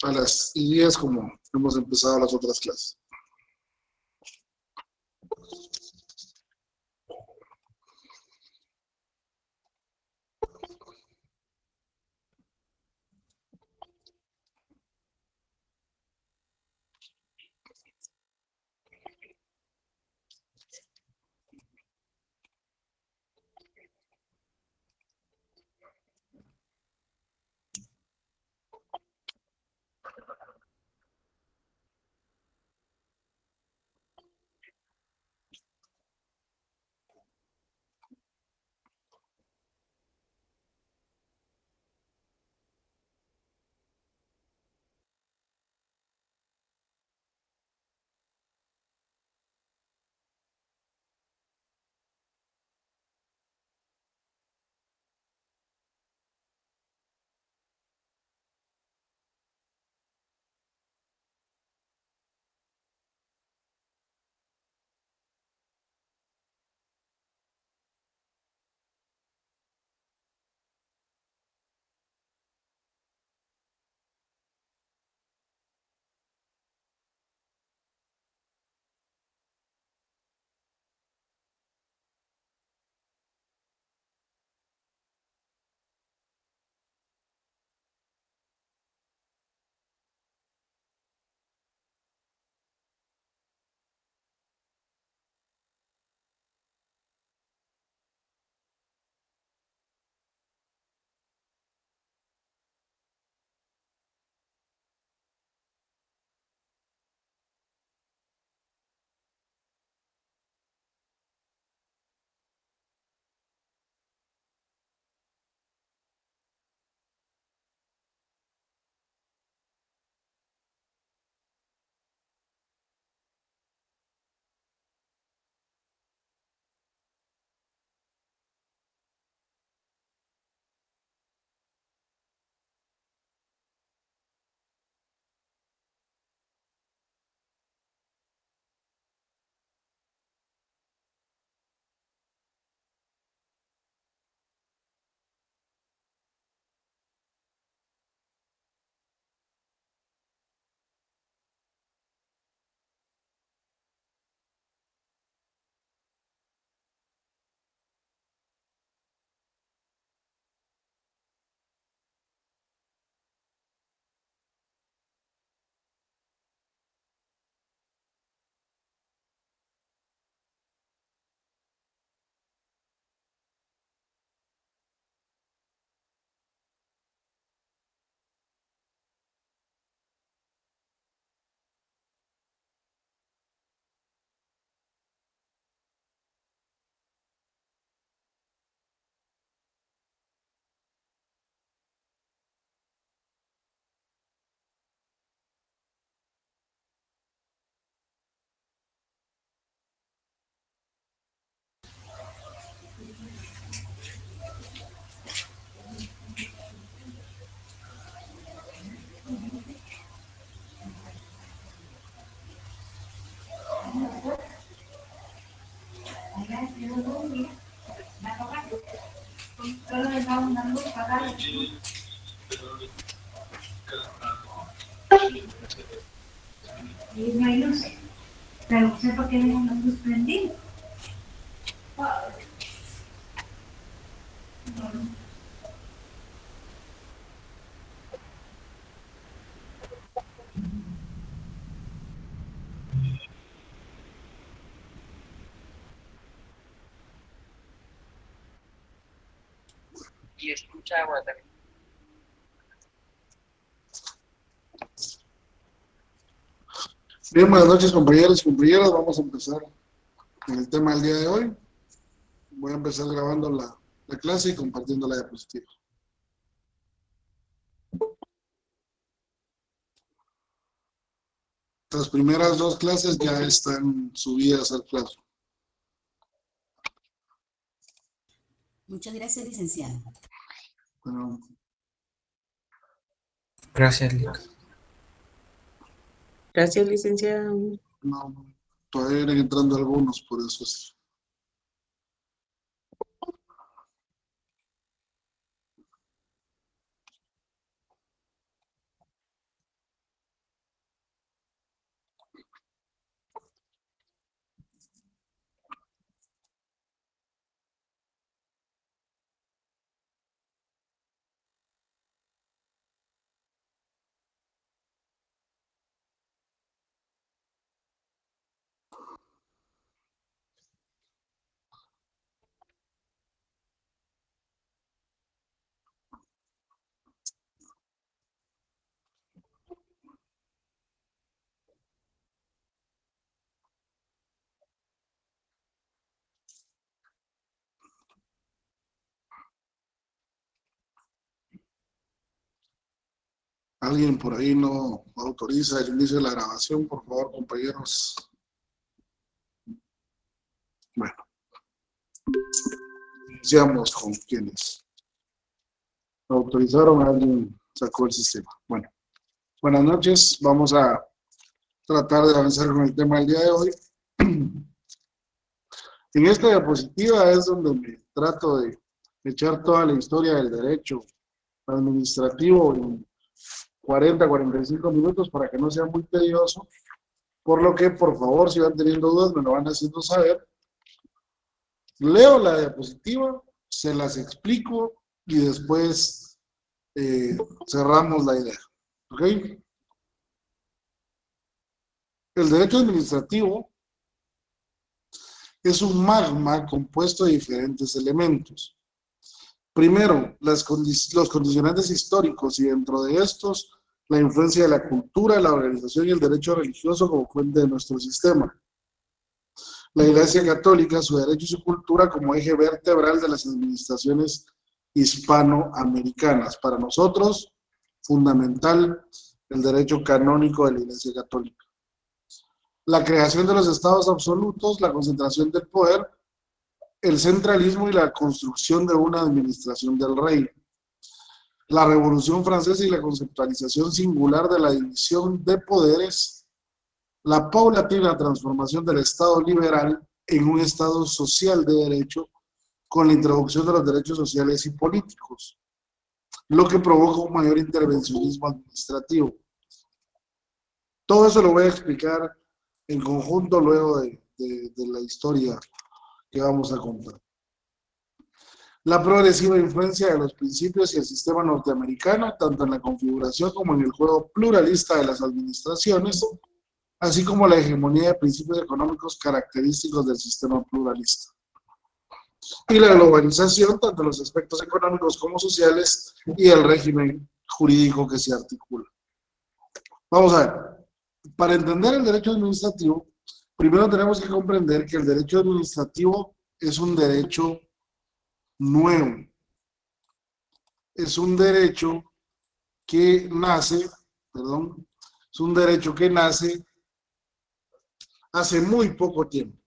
a las 10 como hemos empezado las otras clases. Y no hay luz, pero sepa que dejan la luz prendida. Y escucha agua también. Bien, buenas noches compañeros y compañeras. Vamos a empezar con el tema del día de hoy. Voy a empezar grabando la clase y compartiendo la diapositiva. Las primeras dos clases ya están subidas al Classroom. Muchas gracias, licenciado. Bueno, Gracias, Lic. Gracias, licenciado. no, todavía vienen entrando algunos, por eso es. Alguien por ahí no autoriza el inicio de la grabación, por favor, compañeros. Bueno, iniciamos con quienes autorizaron, alguien sacó el sistema. Bueno, buenas noches, vamos a tratar de avanzar con el tema del día de hoy. En esta diapositiva es donde me trato de echar toda la historia del derecho administrativo en 40-45 minutos para que no sea muy tedioso, por lo que, por favor, si van teniendo dudas, me lo van haciendo saber. Leo la diapositiva, se las explico y después cerramos la idea. ¿Ok? El derecho administrativo es un magma compuesto de diferentes elementos. Primero, los condicionantes históricos y dentro de estos, la influencia de la cultura, la organización y el derecho religioso como fuente de nuestro sistema. La Iglesia Católica, su derecho y su cultura como eje vertebral de las administraciones hispanoamericanas. Para nosotros, fundamental el derecho canónico de la Iglesia Católica. La creación de los estados absolutos, la concentración del poder, el centralismo y la construcción de una administración del rey. La Revolución Francesa y la conceptualización singular de la división de poderes, la paulatina transformación del Estado liberal en un Estado social de derecho con la introducción de los derechos sociales y políticos, lo que provoca un mayor intervencionismo administrativo. Todo eso lo voy a explicar en conjunto luego de la historia que vamos a contar. La progresiva influencia de los principios y el sistema norteamericano, tanto en la configuración como en el juego pluralista de las administraciones, así como la hegemonía de principios económicos característicos del sistema pluralista. Y la globalización, tanto en los aspectos económicos como sociales, y el régimen jurídico que se articula. Vamos a ver. Para entender el derecho administrativo, primero tenemos que comprender que el derecho administrativo es un derecho nuevo. Es un derecho que nace, es un derecho que nace hace muy poco tiempo.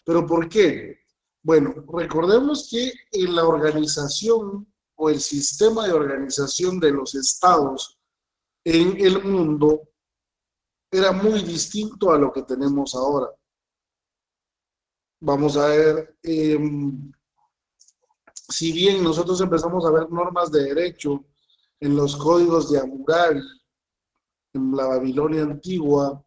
¿Pero por qué? Bueno, recordemos que en la organización o el sistema de organización de los estados en el mundo era muy distinto a lo que tenemos ahora. Vamos a ver, si bien nosotros empezamos a ver normas de derecho en los códigos de Hammurabi, en la Babilonia antigua,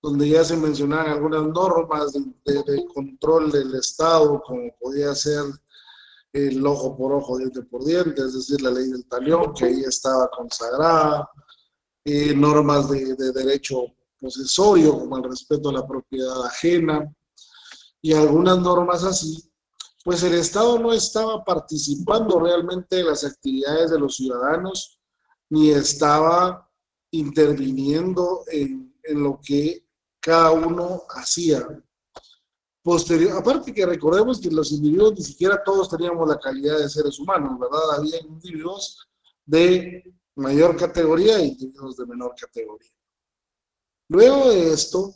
donde ya se mencionaban algunas normas de control del Estado, como podía ser el ojo por ojo, diente por diente, es decir, la ley del talión, que ahí estaba consagrada, normas de derecho posesorio, como el respeto a la propiedad ajena, y algunas normas así, pues el Estado no estaba participando realmente en las actividades de los ciudadanos, ni estaba interviniendo en lo que cada uno hacía. Aparte que recordemos que los individuos ni siquiera todos teníamos la calidad de seres humanos, ¿verdad? Había individuos de mayor categoría e individuos de menor categoría. Luego de esto,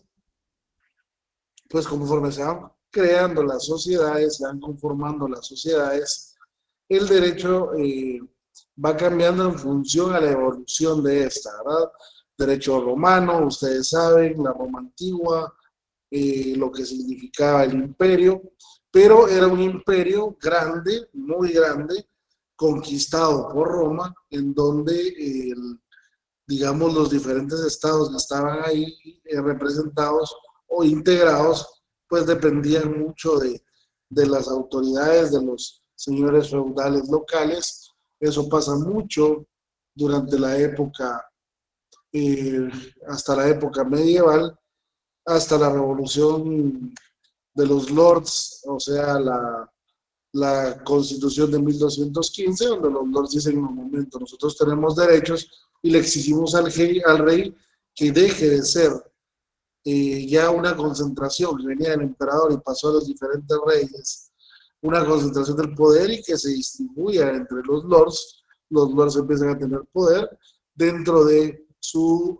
pues conforme se van creando las sociedades, se van conformando las sociedades, el derecho va cambiando en función a la evolución de esta, ¿verdad? Derecho romano, ustedes saben, la Roma antigua, lo que significaba el imperio, pero era un imperio grande, muy grande, conquistado por Roma, en donde, digamos, los diferentes estados que estaban ahí representados o integrados, pues dependían mucho de las autoridades, de los señores feudales locales. Eso pasa mucho durante la época, hasta la época medieval, hasta la revolución de los lords, o sea, la constitución de 1215, donde los lords dicen, en un momento, nosotros tenemos derechos y le exigimos al rey que deje de ser ya una concentración que venía del emperador y pasó a los diferentes reyes, una concentración del poder y que se distribuya entre los lords empiezan a tener poder dentro de su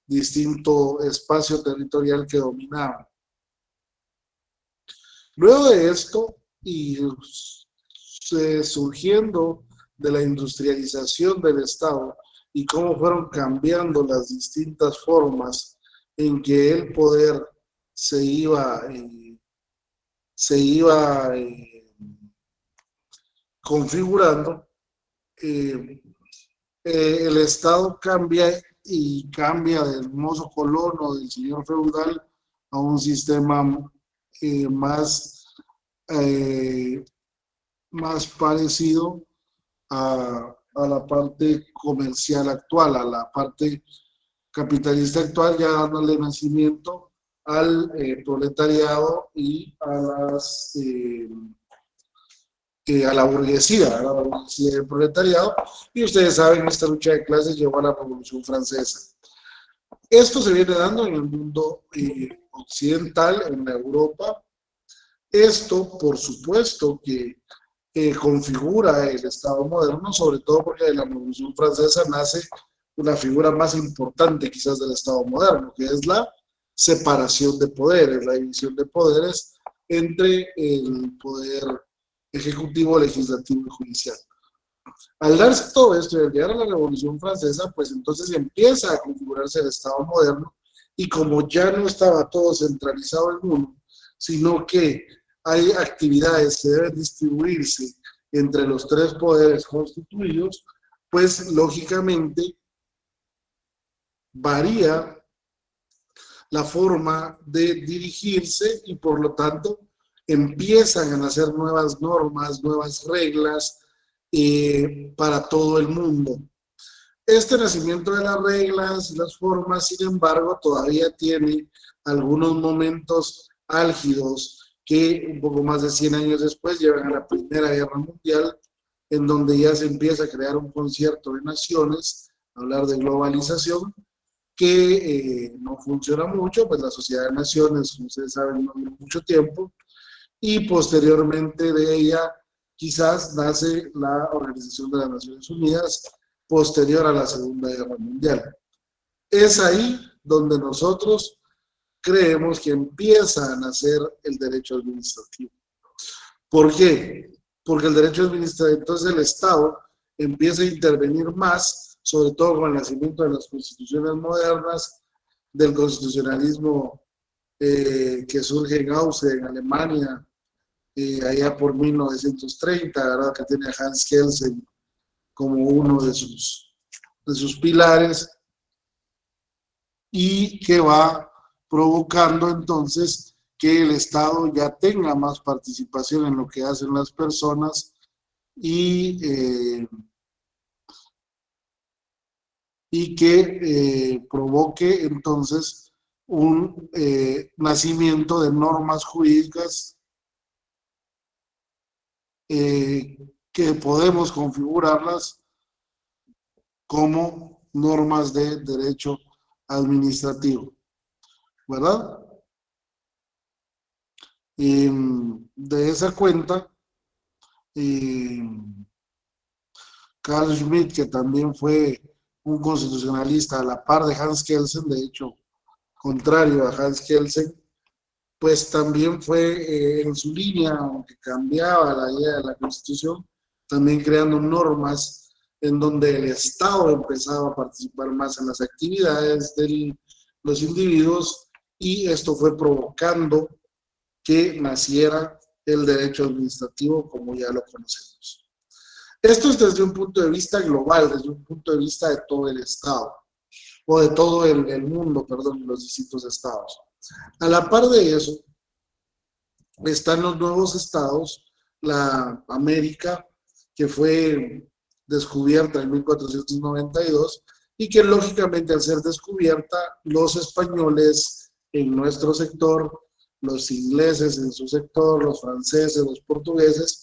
distinto espacio territorial que dominaban. Luego de esto, y surgiendo de la industrialización del Estado y cómo fueron cambiando las distintas formas en que el poder se iba configurando, el Estado cambia y cambia del mozo colono, del señor feudal, a un sistema más parecido a la parte comercial actual, a la parte capitalista actual, ya dándole nacimiento al proletariado y a la burguesía del proletariado. Y ustedes saben, esta lucha de clases llevó a la Revolución Francesa. Esto se viene dando en el mundo occidental, en Europa. Esto, por supuesto, que configura el Estado moderno, sobre todo porque de la Revolución Francesa nace una figura más importante quizás del Estado moderno, que es la separación de poderes, la división de poderes entre el poder ejecutivo, legislativo y judicial. Al darse todo esto y al llegar a la Revolución Francesa, pues entonces empieza a configurarse el Estado moderno, y como ya no estaba todo centralizado en uno, sino que hay actividades que deben distribuirse entre los tres poderes constituidos, pues lógicamente varía la forma de dirigirse y por lo tanto empiezan a nacer nuevas normas, nuevas reglas para todo el mundo. Este nacimiento de las reglas y las formas, sin embargo, todavía tiene algunos momentos álgidos que un poco más de 100 años después llevan a la Primera Guerra Mundial, en donde ya se empieza a crear un concierto de naciones, hablar de globalización, que no funciona mucho, pues la Sociedad de Naciones, como ustedes saben, no duró mucho tiempo, y posteriormente de ella quizás nace la Organización de las Naciones Unidas, posterior a la Segunda Guerra Mundial. Es ahí donde nosotros creemos que empieza a nacer el derecho administrativo. ¿Por qué? Porque el derecho administrativo, entonces el Estado empieza a intervenir más, sobre todo con el nacimiento de las constituciones modernas, del constitucionalismo que surge en Austria, en Alemania, allá por 1930, ¿verdad? Que tiene a Hans Kelsen como uno de sus pilares, y que va provocando entonces que el Estado ya tenga más participación en lo que hacen las personas y que provoque entonces un nacimiento de normas jurídicas que podemos configurarlas como normas de derecho administrativo, ¿verdad? De esa cuenta, Carl Schmitt, que también fue un constitucionalista a la par de Hans Kelsen, de hecho, contrario a Hans Kelsen, pues también fue en su línea, aunque cambiaba la idea de la Constitución, también creando normas en donde el Estado empezaba a participar más en las actividades de los individuos, y esto fue provocando que naciera el derecho administrativo como ya lo conocemos. Esto es desde un punto de vista global, desde un punto de vista de todo el Estado, o de todo el mundo, perdón, los distintos estados. A la par de eso, están los nuevos estados, la América, que fue descubierta en 1492, y que lógicamente al ser descubierta, los españoles en nuestro sector, los ingleses en su sector, los franceses, los portugueses,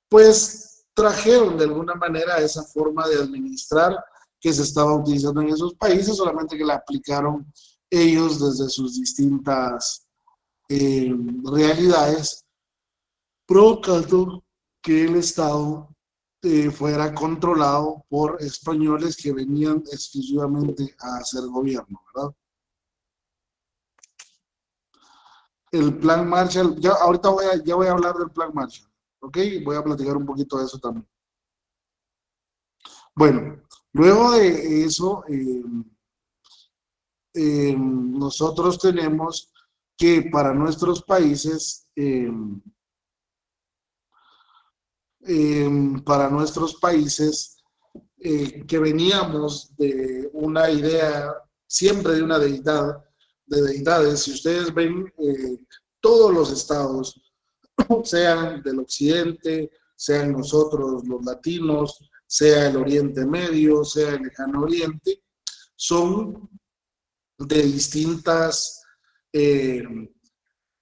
pues trajeron de alguna manera esa forma de administrar que se estaba utilizando en esos países, solamente que la aplicaron ellos desde sus distintas realidades, provocando que el Estado fuera controlado por españoles que venían exclusivamente a hacer gobierno, ¿verdad? El plan Marshall, ya ahorita voy a hablar del plan Marshall, ¿ok? Voy a platicar un poquito de eso también. Bueno, luego de eso, nosotros tenemos que para nuestros países, que veníamos de una idea, siempre de una deidad, de deidades, si ustedes ven, todos los estados, sean del occidente, sean nosotros los latinos, sea el Oriente Medio, sea el Lejano Oriente, son de distintas,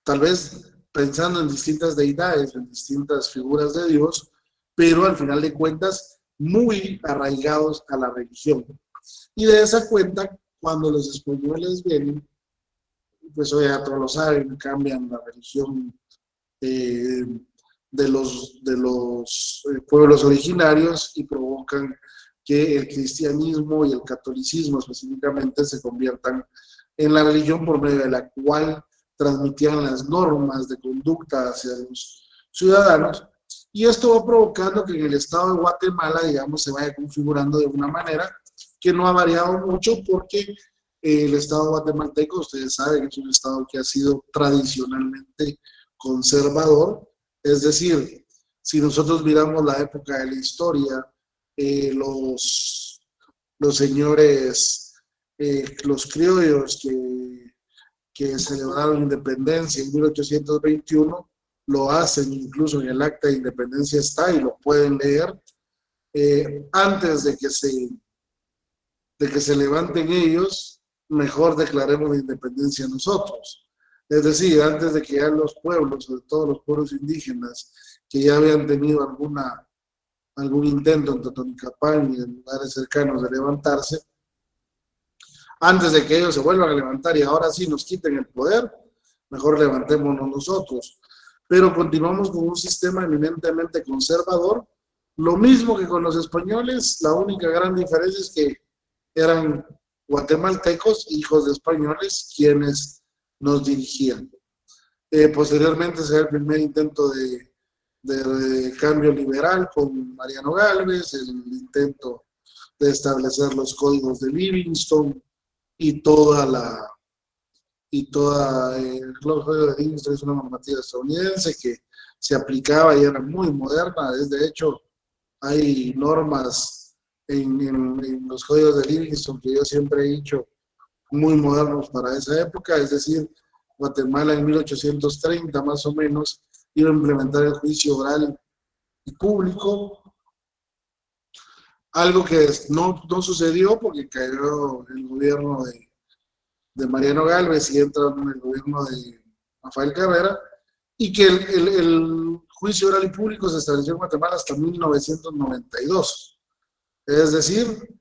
tal vez pensando en distintas deidades, en distintas figuras de Dios, pero al final de cuentas muy arraigados a la religión. Y de esa cuenta, cuando los españoles vienen, pues hoy ya todos lo saben, cambian la religión de los pueblos originarios y provocan que el cristianismo y el catolicismo específicamente se conviertan en la religión por medio de la cual transmitían las normas de conducta hacia los ciudadanos, y esto va provocando que en el estado de Guatemala, digamos, se vaya configurando de una manera que no ha variado mucho, porque el estado guatemalteco, ustedes saben, es un estado que ha sido tradicionalmente conservador, es decir, si nosotros miramos la época de la historia, los señores, los criollos que celebraron independencia en 1821, lo hacen, incluso en el acta de independencia está y lo pueden leer, antes de que se levanten ellos, mejor declaremos la independencia nosotros. Es decir, antes de que ya los pueblos, sobre todo los pueblos indígenas, que ya habían tenido algún intento en Totonicapán y en lugares cercanos de levantarse, antes de que ellos se vuelvan a levantar y ahora sí nos quiten el poder, mejor levantémonos nosotros. Pero continuamos con un sistema eminentemente conservador, lo mismo que con los españoles. La única gran diferencia es que eran guatemaltecos, hijos de españoles, quienes nos dirigían. Posteriormente se da el primer intento de cambio liberal con Mariano Gálvez, el intento de establecer los códigos de Livingston y los códigos de Livingston es una normativa estadounidense que se aplicaba y era muy moderna. De hecho, hay normas en los códigos de Livingston que yo siempre he dicho muy modernos para esa época, es decir, Guatemala en 1830 más o menos iba a implementar el juicio oral y público, algo que no sucedió porque cayó el gobierno de Mariano Gálvez y entra en el gobierno de Rafael Carrera, y que el juicio oral y público se estableció en Guatemala hasta 1992, es decir,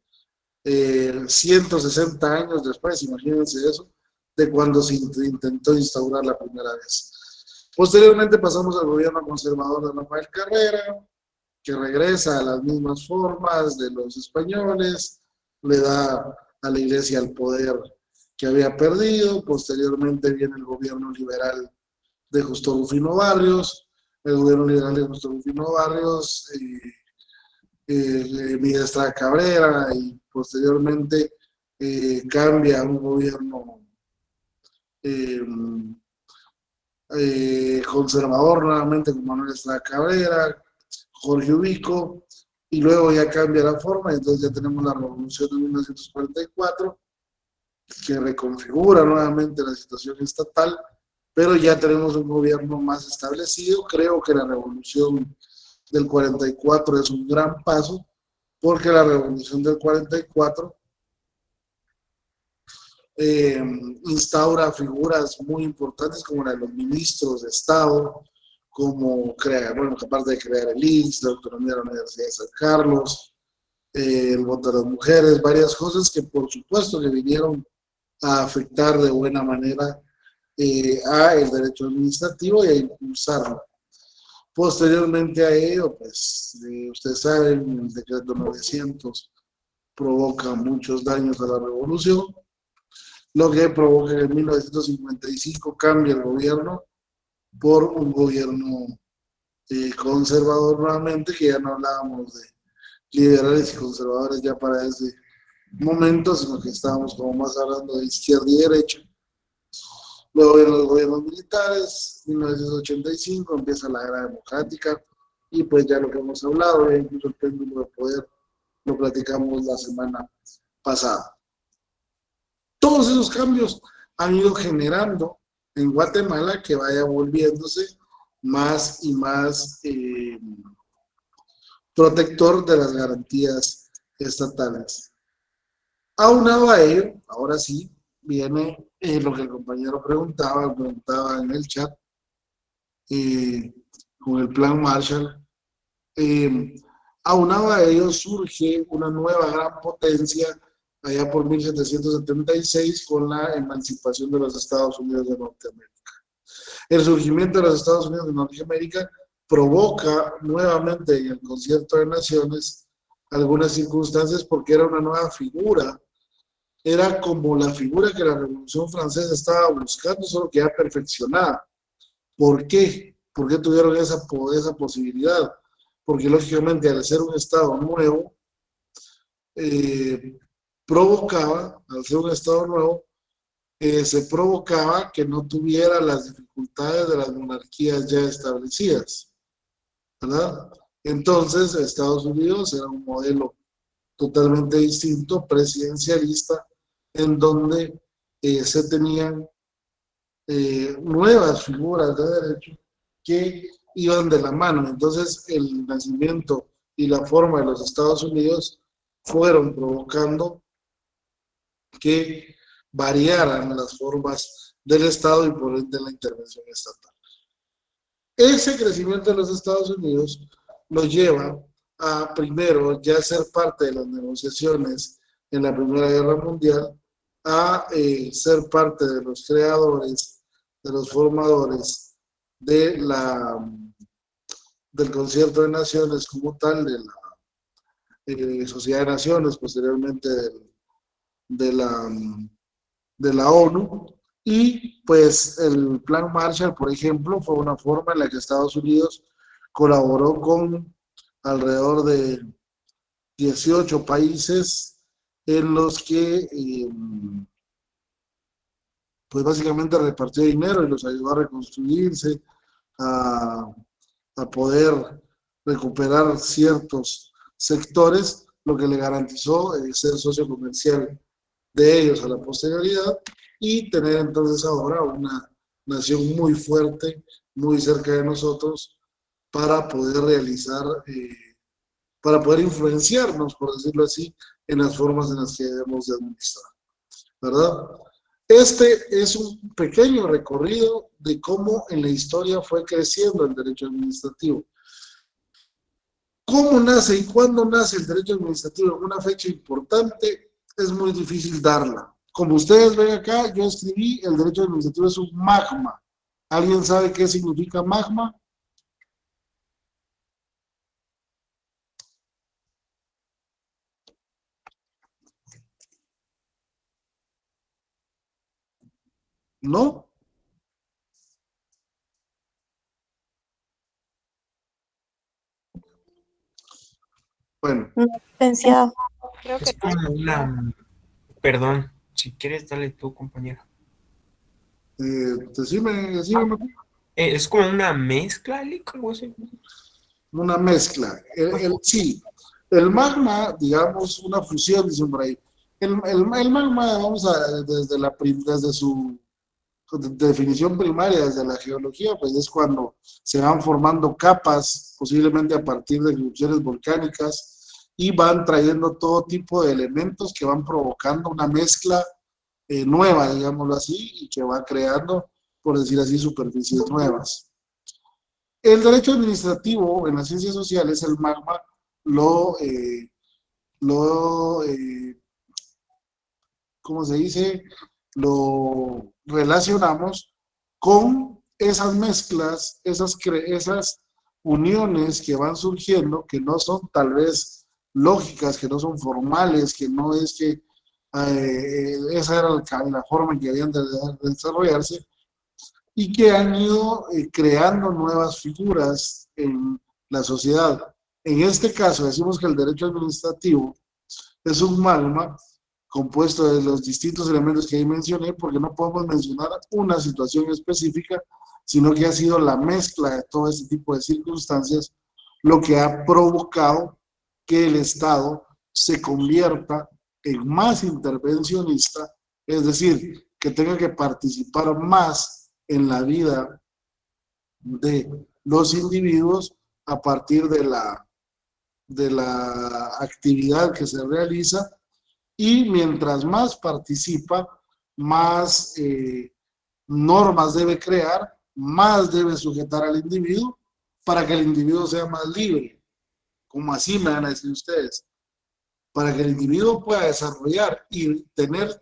160 años después, imagínense eso, de cuando se intentó instaurar la primera vez. Posteriormente pasamos al gobierno conservador de Rafael Carrera, que regresa a las mismas formas de los españoles, le da a la iglesia el poder que había perdido. Posteriormente viene el gobierno liberal de Justo Rufino Barrios, el gobierno liberal de Justo Rufino Barrios, Miguel Estrada Cabrera, y posteriormente cambia a un gobierno conservador nuevamente con Manuel Estrada Cabrera, Jorge Ubico, y luego ya cambia la forma, y entonces ya tenemos la revolución de 1944, que reconfigura nuevamente la situación estatal, pero ya tenemos un gobierno más establecido. Creo que la revolución del 44 es un gran paso, porque la revolución del 44 instaura figuras muy importantes como la de los ministros de Estado, como aparte de crear el INSS, la autonomía de la Universidad de San Carlos, el voto de las mujeres, varias cosas que por supuesto que vinieron a afectar de buena manera a el derecho administrativo y a impulsarlo. Posteriormente a ello, pues, ustedes saben, el decreto 900 provoca muchos daños a la revolución, lo que provoca que en 1955 cambie el gobierno por un gobierno conservador nuevamente, que ya no hablábamos de liberales y conservadores ya para ese momento, sino que estábamos como más hablando de izquierda y derecha. Luego vienen los gobiernos militares, 1985 empieza la era democrática y pues ya lo que hemos hablado, incluso el péndulo de poder, lo platicamos la semana pasada. Todos esos cambios han ido generando en Guatemala que vaya volviéndose más y más protector de las garantías estatales. Aunado a ello, ahora sí, viene lo que el compañero preguntaba en el chat, con el plan Marshall. Aunado a ello surge una nueva gran potencia allá por 1776 con la emancipación de los Estados Unidos de Norteamérica. El surgimiento de los Estados Unidos de Norteamérica provoca nuevamente en el Concierto de Naciones algunas circunstancias porque era una nueva figura, era como la figura que la Revolución Francesa estaba buscando, solo que ya perfeccionada. ¿Por qué? ¿Por qué tuvieron esa posibilidad? Porque lógicamente al ser un Estado nuevo, provocaba, al ser un Estado nuevo, se provocaba que no tuviera las dificultades de las monarquías ya establecidas, ¿verdad? Entonces, Estados Unidos era un modelo totalmente distinto, presidencialista, en donde se tenían nuevas figuras de derecho que iban de la mano. Entonces, el nacimiento y la forma de los Estados Unidos fueron provocando que variaran las formas del Estado y por ende la intervención estatal. Ese crecimiento de los Estados Unidos lo lleva a, primero, ya ser parte de las negociaciones en la Primera Guerra Mundial, a ser parte de los creadores, de los formadores de del Concierto de Naciones como tal, de la Sociedad de Naciones, posteriormente de la ONU, y pues el Plan Marshall, por ejemplo, fue una forma en la que Estados Unidos colaboró con alrededor de 18 países en los que pues básicamente repartió dinero y los ayudó a reconstruirse, a poder recuperar ciertos sectores, lo que le garantizó ser socio comercial de ellos a la posterioridad y tener entonces ahora una nación muy fuerte, muy cerca de nosotros, para poder realizar, para poder influenciarnos, por decirlo así, en las formas en las que debemos de administrar, ¿verdad? Este es un pequeño recorrido de cómo en la historia fue creciendo el derecho administrativo. ¿Cómo nace y cuándo nace el derecho administrativo en una fecha importante? Es muy difícil darla. Como ustedes ven acá, yo escribí, el derecho administrativo es un magma. ¿Alguien sabe qué significa magma? ¿No? Bueno. No, licenciado. Creo Es que como una... Perdón, si quieres, dale tú, compañero. Decime. Es como una mezcla, Lick, algo así. Una mezcla. Sí, el magma, digamos, una fusión, dicen por ahí. El magma, vamos a, desde su definición primaria, desde la geología, pues es cuando se van formando capas, posiblemente a partir de erupciones volcánicas, y van trayendo todo tipo de elementos que van provocando una mezcla nueva, digámoslo así, y que va creando, por decir así, superficies nuevas. El derecho administrativo en las ciencias sociales, el magma, ¿cómo se dice? Lo relacionamos con esas mezclas, esas uniones que van surgiendo, que no son tal vez lógicas, que no son formales, que no es que esa era la forma en que habían de desarrollarse, y que han ido creando nuevas figuras en la sociedad. En este caso, decimos que el derecho administrativo es un magma compuesto de los distintos elementos que ahí mencioné, porque no podemos mencionar una situación específica, sino que ha sido la mezcla de todo este tipo de circunstancias lo que ha provocado que el Estado se convierta en más intervencionista, es decir, que tenga que participar más en la vida de los individuos a partir de la actividad que se realiza, y mientras más participa, más normas debe crear, más debe sujetar al individuo para que el individuo sea más libre. Como así me van a decir ustedes. Para que el individuo pueda desarrollar y tener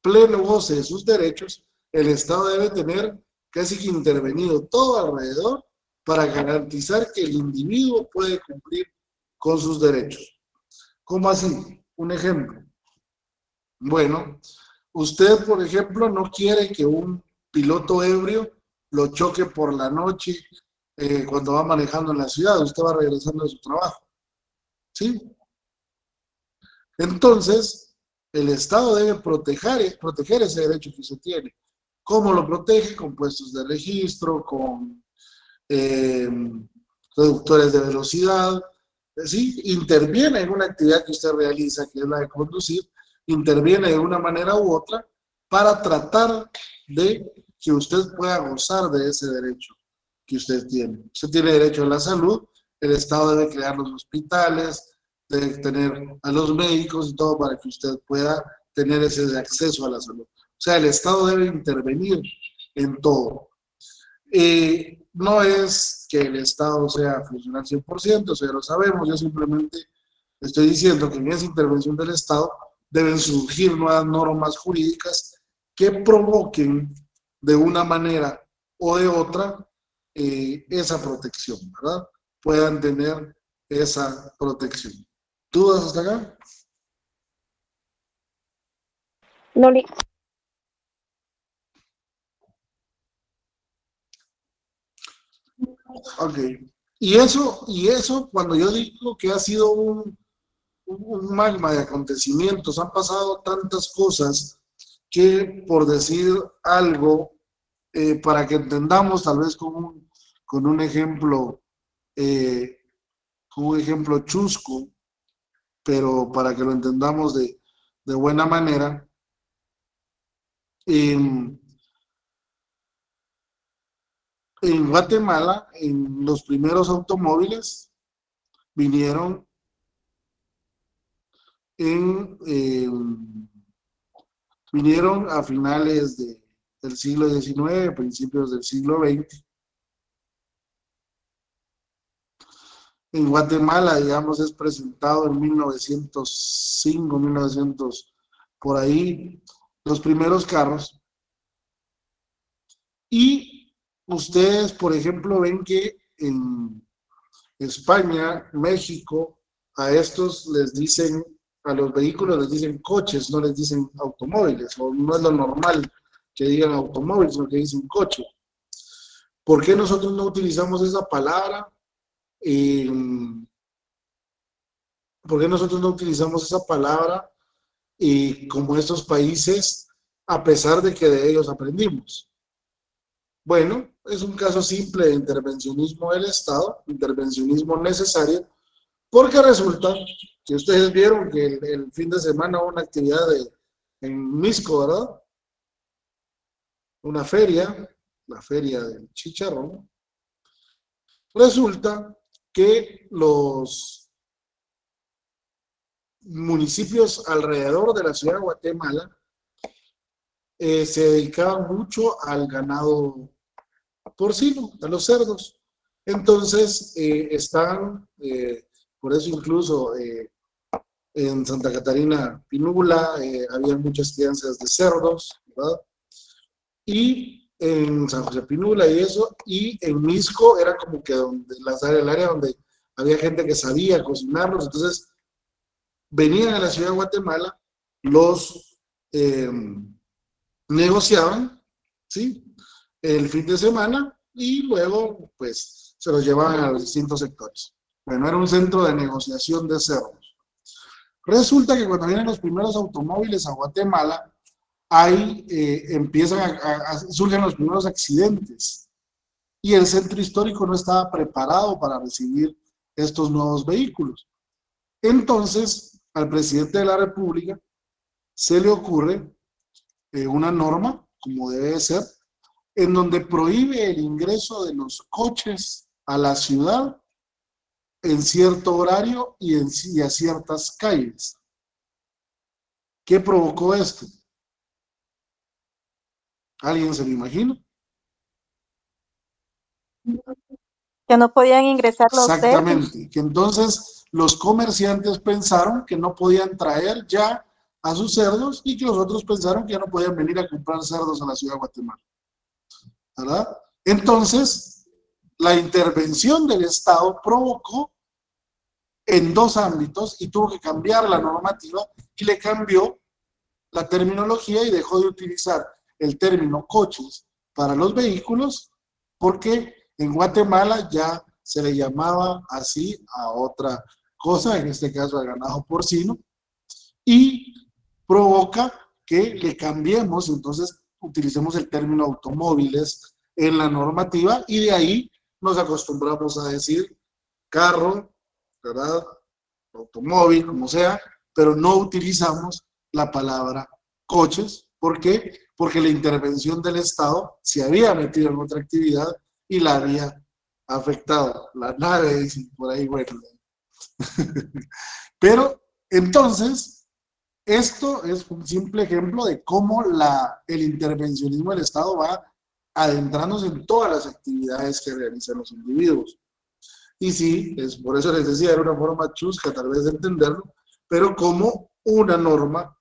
pleno goce de sus derechos, el Estado debe tener casi que intervenido todo alrededor para garantizar que el individuo puede cumplir con sus derechos. ¿Cómo así? Un ejemplo. Bueno, usted, por ejemplo, no quiere que un piloto ebrio lo choque por la noche cuando va manejando en la ciudad. Usted va regresando de su trabajo. ¿Sí? Entonces, el Estado debe proteger ese derecho que usted tiene. ¿Cómo lo protege? Con puestos de registro, con reductores de velocidad. ¿Sí? Interviene en una actividad que usted realiza, que es la de conducir, interviene de una manera u otra para tratar de que usted pueda gozar de ese derecho que usted tiene. Usted tiene derecho a la salud, el Estado debe crear los hospitales, debe tener a los médicos y todo para que usted pueda tener ese acceso a la salud. O sea, el Estado debe intervenir en todo. No es que el Estado sea funcional 100%, eso ya lo sabemos, yo simplemente estoy diciendo que en esa intervención del Estado deben surgir nuevas normas jurídicas que provoquen de una manera o de otra esa protección, ¿verdad? Puedan tener esa protección. ¿Dudas hasta acá? Loli. Ok. Y eso cuando yo digo que ha sido un magma de acontecimientos, han pasado tantas cosas que, por decir algo, para que entendamos tal vez con un ejemplo, chusco, pero para que lo entendamos de buena manera, en Guatemala, en los primeros automóviles vinieron vinieron a finales del siglo XIX, principios del siglo XX. En Guatemala, digamos, es presentado en 1905, 1900, por ahí, los primeros carros. Y ustedes, por ejemplo, ven que en España, México, a estos les dicen, a los vehículos les dicen coches, no les dicen automóviles, o no es lo normal que digan automóviles, sino que dicen coche. ¿Por qué nosotros no utilizamos esa palabra? ¿Por qué nosotros no utilizamos esa palabra como estos países, a pesar de que de ellos aprendimos? Bueno, es un caso simple de intervencionismo del Estado, intervencionismo necesario, porque resulta que ustedes vieron que el fin de semana hubo una actividad en Misco, ¿verdad? Una feria, la feria del chicharrón. Resulta que los municipios alrededor de la ciudad de Guatemala se dedicaban mucho al ganado porcino, a los cerdos. Entonces, por eso incluso en Santa Catarina Pinula había muchas crianzas de cerdos, ¿verdad? Y en San José Pinula y eso, y en Misco era como que el área donde había gente que sabía cocinarlos, entonces venían a la ciudad de Guatemala, los negociaban, ¿sí? El fin de semana y luego, pues, se los llevaban a los distintos sectores. Bueno, era un centro de negociación de cerdos. Resulta que cuando vienen los primeros automóviles a Guatemala, ahí surgen los primeros accidentes y el centro histórico no estaba preparado para recibir estos nuevos vehículos. Entonces, al presidente de la República se le ocurre una norma, como debe de ser, en donde prohíbe el ingreso de los coches a la ciudad en cierto horario y a ciertas calles. ¿Qué provocó esto? ¿Alguien se lo imagina? Que no podían ingresar los cerdos. Exactamente, que entonces los comerciantes pensaron que no podían traer ya a sus cerdos y que los otros pensaron que ya no podían venir a comprar cerdos a la ciudad de Guatemala, ¿verdad? Entonces, la intervención del Estado provocó en dos ámbitos y tuvo que cambiar la normativa y le cambió la terminología y dejó de utilizar el término coches para los vehículos porque en Guatemala ya se le llamaba así a otra cosa, en este caso al ganado porcino, y provoca que le cambiemos, entonces utilicemos el término automóviles en la normativa y de ahí nos acostumbramos a decir carro, ¿verdad? Automóvil, como sea, pero no utilizamos la palabra coches. ¿Por qué? Porque la intervención del Estado se había metido en otra actividad y la había afectado. La nave, dicen por ahí, bueno. Pero entonces, esto es un simple ejemplo de cómo el intervencionismo del Estado va adentrándose en todas las actividades que realizan los individuos. Y sí, por eso les decía, era una forma chusca tal vez de entenderlo, pero como una norma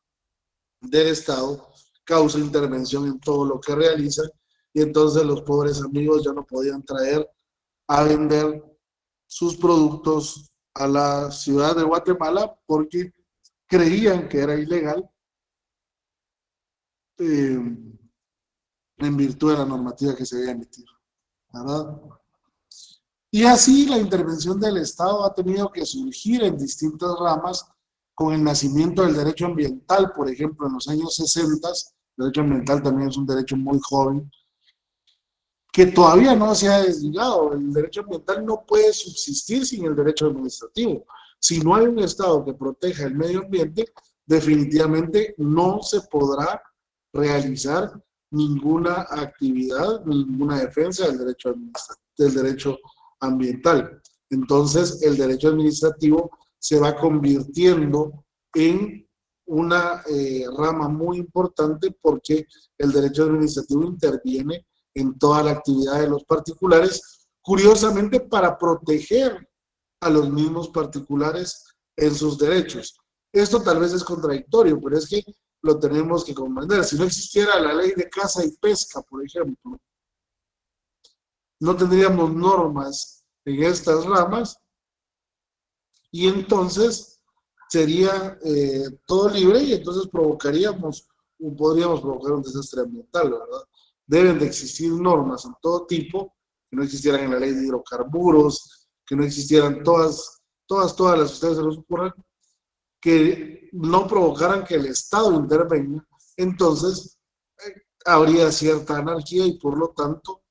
del Estado causa intervención en todo lo que realizan y entonces los pobres amigos ya no podían traer a vender sus productos a la ciudad de Guatemala porque creían que era ilegal en virtud de la normativa que se había emitido, ¿verdad? Y así la intervención del Estado ha tenido que surgir en distintas ramas con el nacimiento del derecho ambiental, por ejemplo, en los años 60, el derecho ambiental también es un derecho muy joven, que todavía no se ha desligado. El derecho ambiental no puede subsistir sin el derecho administrativo. Si no hay un Estado que proteja el medio ambiente, definitivamente no se podrá realizar ninguna actividad, ninguna defensa del derecho ambiental. Entonces, el derecho administrativo se va convirtiendo en una rama muy importante porque el derecho administrativo interviene en toda la actividad de los particulares, curiosamente para proteger a los mismos particulares en sus derechos. Esto tal vez es contradictorio, pero es que lo tenemos que comprender. Si no existiera la ley de caza y pesca, por ejemplo, no tendríamos normas en estas ramas y entonces sería todo libre y entonces podríamos provocar un desastre ambiental, ¿verdad? Deben de existir normas en todo tipo, que no existieran en la ley de hidrocarburos, que no existieran todas las que ustedes se nos ocurran, que no provocaran que el Estado intervenga, entonces habría cierta anarquía y por lo tanto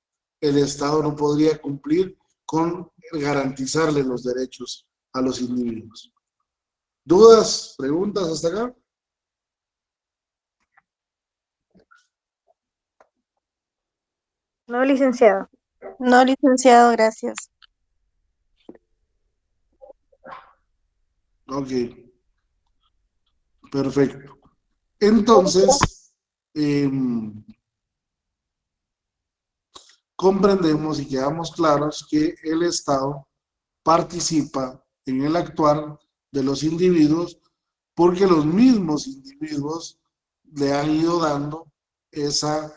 el Estado no podría cumplir con garantizarle los derechos a los individuos. ¿Dudas, preguntas hasta acá? No, licenciado. No, licenciado, gracias. Ok, perfecto. Entonces, comprendemos y quedamos claros que el Estado participa en el actuar de los individuos porque los mismos individuos le han ido dando esa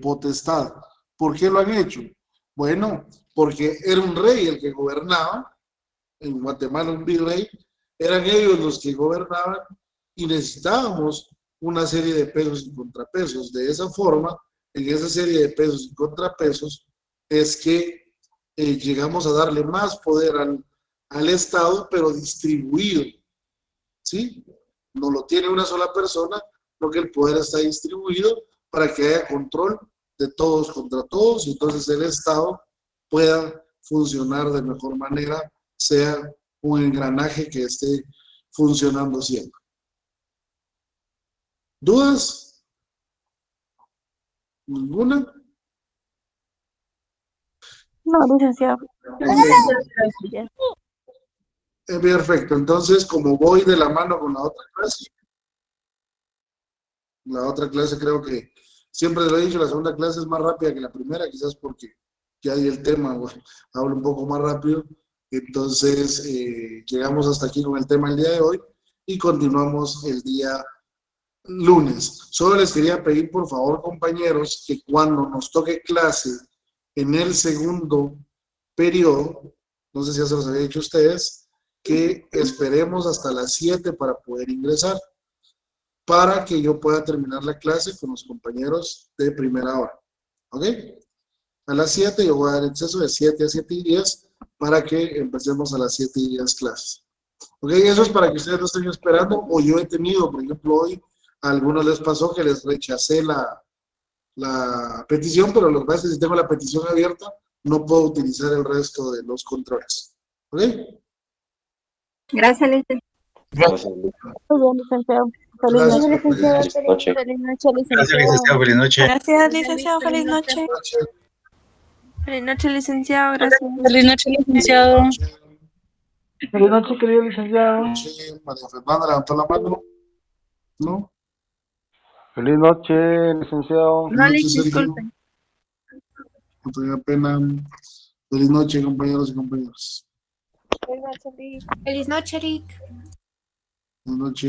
potestad. ¿Por qué lo han hecho? Bueno, porque era un rey el que gobernaba, en Guatemala un virrey, eran ellos los que gobernaban y necesitábamos una serie de pesos y contrapesos. De esa forma, en esa serie de pesos y contrapesos, es que llegamos a darle más poder al Estado, pero distribuido, ¿sí? No lo tiene una sola persona, porque el poder está distribuido para que haya control de todos contra todos y entonces el Estado pueda funcionar de mejor manera, sea un engranaje que esté funcionando siempre. ¿Dudas? ¿Ninguna? No, licenciado. Ok. Perfecto, entonces como voy de la mano con la otra clase creo que, siempre lo he dicho, la segunda clase es más rápida que la primera, quizás porque ya di el tema, bueno, hablo un poco más rápido, entonces llegamos hasta aquí con el tema el día de hoy y continuamos el día lunes. Solo les quería pedir por favor, compañeros, que cuando nos toque clase en el segundo periodo, no sé si ya se los había dicho a ustedes, que esperemos hasta las 7 para poder ingresar, para que yo pueda terminar la clase con los compañeros de primera hora. ¿Ok? A las 7 yo voy a dar exceso de 7 a 7 y 10 para que empecemos a las 7 y 10 clases. ¿Ok? Eso es para que ustedes no estén esperando, o yo he tenido, por ejemplo, hoy, a algunos les pasó que les rechacé la petición, pero lo que pasa es que si tengo la petición abierta, no puedo utilizar el resto de los controles. ¿Ok? Gracias, licenciado. Gracias. Muy bien, licenciado. Feliz Gracias, noche. compañeros. Feliz noche. Feliz noche, Gracias, licenciado. licenciado. Feliz noche. Gracias, licenciado. Feliz noche. Feliz noche, licenciado. Gracias. Feliz noche, licenciado. Feliz noche, querido licenciado. María Fernanda levantó la mano. ¿No? Feliz noche, licenciado. No, Feliz noche, Sergio. disculpen. No tenga pena. Feliz noche, compañeros y compañeras. Feliz noche, Liz. Feliz noche, Eric. Feliz noche.